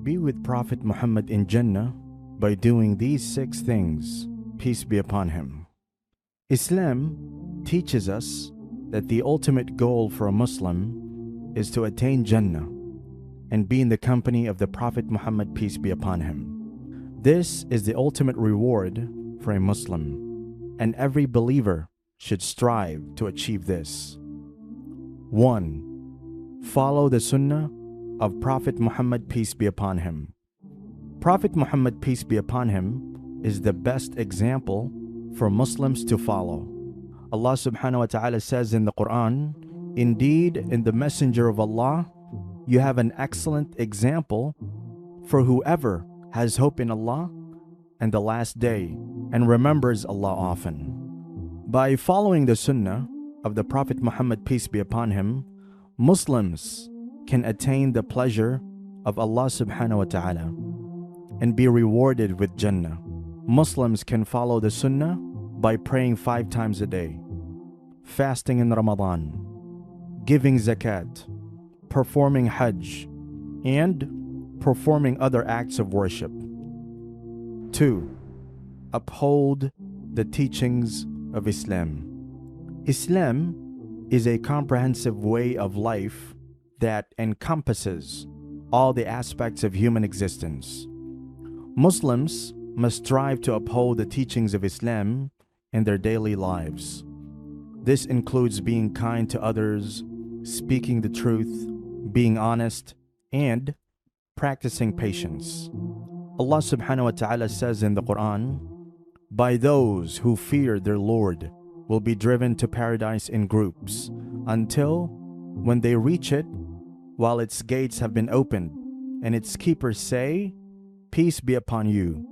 be with Prophet Muhammad in Jannah by doing these 6 things, peace be upon him. Islam teaches us that the ultimate goal for a Muslim is to attain Jannah and be in the company of the Prophet Muhammad, peace be upon him. This is the ultimate reward for a Muslim, and every believer should strive to achieve this. 1. Follow the Sunnah of Prophet Muhammad, peace be upon him. Prophet Muhammad, peace be upon him, is the best example for Muslims to follow. Allah subhanahu wa ta'ala says in the Quran, "Indeed, in the Messenger of Allah, you have an excellent example for whoever has hope in Allah and the last day and remembers Allah often." By following the Sunnah of the Prophet Muhammad, peace be upon him, Muslims can attain the pleasure of Allah subhanahu wa ta'ala and be rewarded with Jannah. Muslims can follow the Sunnah by praying 5 times a day, fasting in Ramadan, giving zakat, performing Hajj, and performing other acts of worship. 2. Uphold the teachings of Islam. Islam is a comprehensive way of life that encompasses all the aspects of human existence. Muslims must strive to uphold the teachings of Islam in their daily lives. This includes being kind to others, speaking the truth, being honest, and practicing patience. Allah subhanahu wa ta'ala says in the Quran, "By those who fear their Lord will be driven to paradise in groups until when they reach it, while its gates have been opened, and its keepers say, 'Peace be upon you.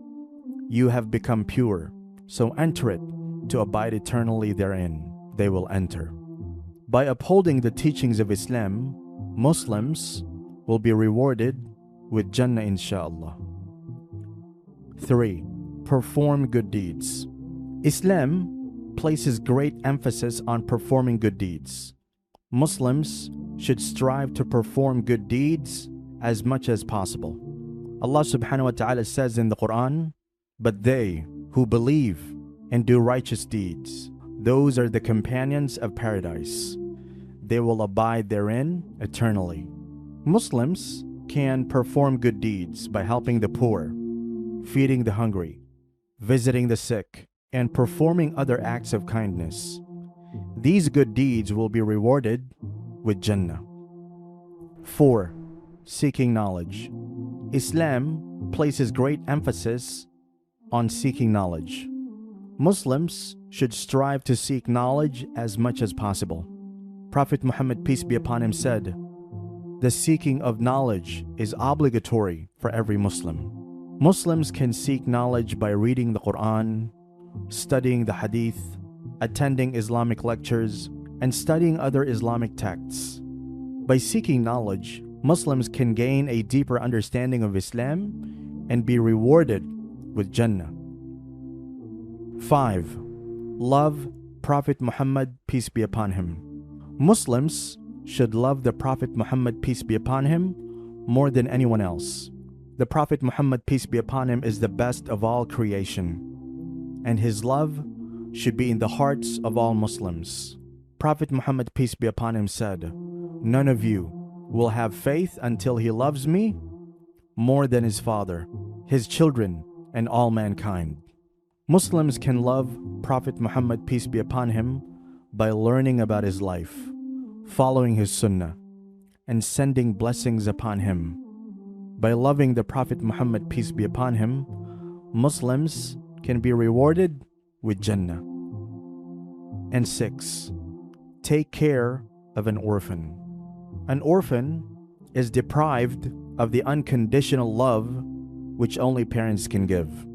You have become pure, so enter it to abide eternally therein.' They will enter." By upholding the teachings of Islam, Muslims will be rewarded with Jannah inshallah. 3. Perform good deeds. Islam places great emphasis on performing good deeds. Muslims should strive to perform good deeds as much as possible. Allah subhanahu wa ta'ala says in the Quran, "But they who believe and do righteous deeds, those are the companions of paradise. They will abide therein eternally." Muslims can perform good deeds by helping the poor, feeding the hungry, visiting the sick, and performing other acts of kindness. These good deeds will be rewarded with Jannah. 4. Seeking knowledge. Islam places great emphasis on seeking knowledge. Muslims should strive to seek knowledge as much as possible. Prophet Muhammad, peace be upon him, said, "The seeking of knowledge is obligatory for every Muslim." Muslims can seek knowledge by reading the Quran, studying the Hadith, attending Islamic lectures, and studying other Islamic texts. By seeking knowledge, Muslims can gain a deeper understanding of Islam and be rewarded with Jannah. 5. Love Prophet Muhammad, peace be upon him. Muslims should love the Prophet Muhammad, peace be upon him, more than anyone else. The Prophet Muhammad, peace be upon him, is the best of all creation, and his love should be in the hearts of all Muslims. Prophet Muhammad, peace be upon him, said, "None of you will have faith until he loves me more than his father, his children, and all mankind." Muslims can love Prophet Muhammad, peace be upon him, by learning about his life, following his sunnah, and sending blessings upon him. By loving the Prophet Muhammad, peace be upon him, Muslims can be rewarded with Jannah. And 6. Take care of an orphan. An orphan is deprived of the unconditional love which only parents can give.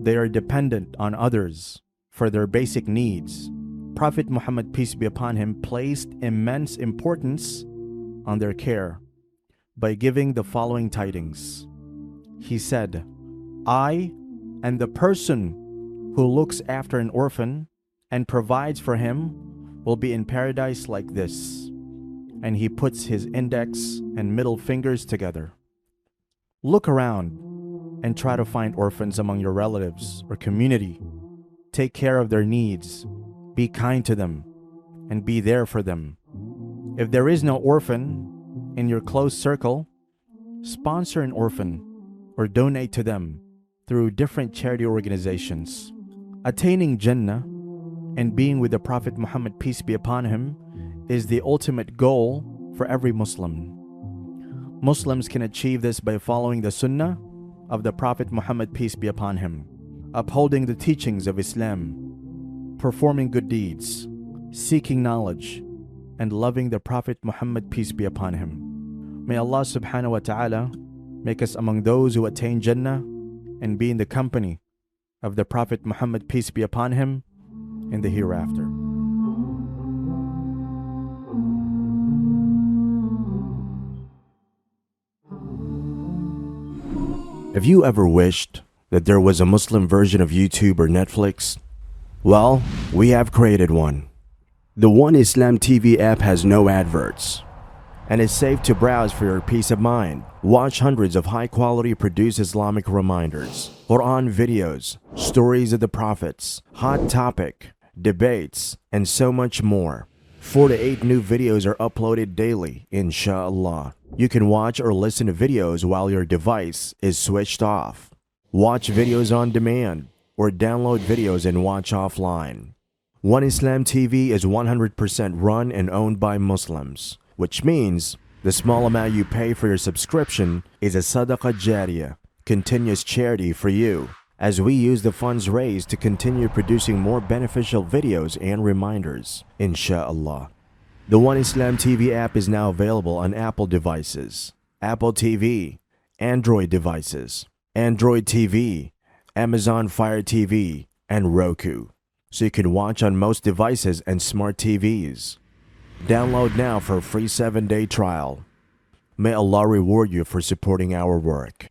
They are dependent on others for their basic needs. Prophet Muhammad, peace be upon him, placed immense importance on their care by giving the following tidings. He said, "I and the person who looks after an orphan and provides for him will be in paradise like this." And he puts his index and middle fingers together. Look around and try to find orphans among your relatives or community. Take care of their needs. Be kind to them and be there for them. If there is no orphan in your close circle, sponsor an orphan or donate to them through different charity organizations. Attaining Jannah and being with the Prophet Muhammad, peace be upon him, is the ultimate goal for every Muslim. Muslims can achieve this by following the Sunnah of the Prophet Muhammad, peace be upon him, upholding the teachings of Islam, performing good deeds, seeking knowledge, and loving the Prophet Muhammad, peace be upon him. May Allah subhanahu wa ta'ala make us among those who attain Jannah and be in the company of the Prophet Muhammad, peace be upon him, in the hereafter. Have you ever wished that there was a Muslim version of YouTube or Netflix? Well, we have created one. The One Islam TV app has no adverts and is safe to browse for your peace of mind. Watch hundreds of high-quality produced Islamic reminders, Quran videos, stories of the prophets, hot topic, debates, and so much more. 4 to 8 new videos are uploaded daily, inshallah. You can watch or listen to videos while your device is switched off. Watch videos on demand or download videos and watch offline. One Islam TV is 100% run and owned by Muslims, which means the small amount you pay for your subscription is a SADAQAH JARIYAH, continuous charity for you, as we use the funds raised to continue producing more beneficial videos and reminders, inshallah. The One Islam TV app is now available on Apple devices, Apple TV, Android devices, Android TV, Amazon Fire TV, and Roku, so you can watch on most devices and smart TVs. Download now for a free 7-day trial. May Allah reward you for supporting our work.